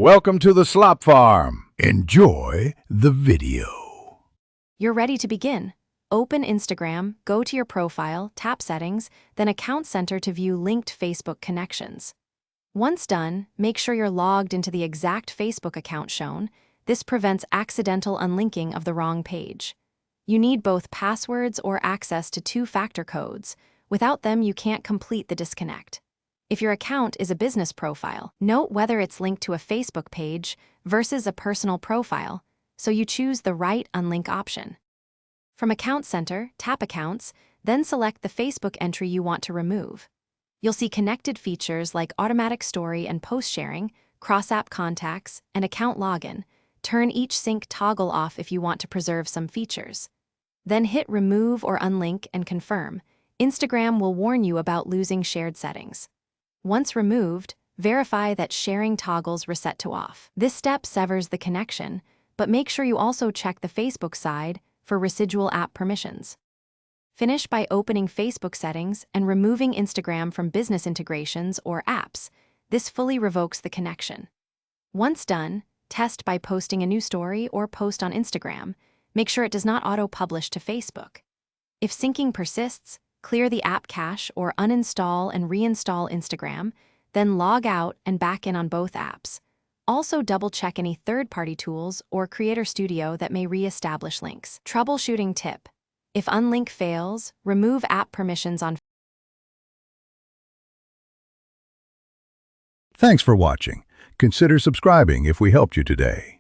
Welcome to the Slop Farm. Enjoy the video. You're ready to begin. Open Instagram, go to your profile, tap Settings, then Account Center to view linked Facebook connections. Once done, make sure you're logged into the exact Facebook account shown. This prevents accidental unlinking of the wrong page. You need both passwords or access to two-factor codes. Without them, you can't complete the disconnect. If your account is a business profile, note whether it's linked to a Facebook page versus a personal profile, so you choose the right unlink option. From Account Center, tap Accounts, then select the Facebook entry you want to remove. You'll see connected features like automatic story and post sharing, cross-app contacts, and account login. Turn each sync toggle off if you want to preserve some features. Then hit Remove or Unlink and confirm. Instagram will warn you about losing shared settings. Once removed, verify that sharing toggles reset to off. This step severs the connection, but make sure you also check the Facebook side for residual app permissions. Finish by opening Facebook settings and removing Instagram from business integrations or apps. This fully revokes the connection. Once done, test by posting a new story or post on Instagram. Make sure it does not auto-publish to Facebook. If syncing persists, clear the app cache or uninstall and reinstall Instagram, then log out and back in on both apps. Also double-check any third-party tools or Creator Studio that may re-establish links. Troubleshooting tip: if unlink fails, remove app permissions on. Thanks for watching. Consider subscribing if we helped you today.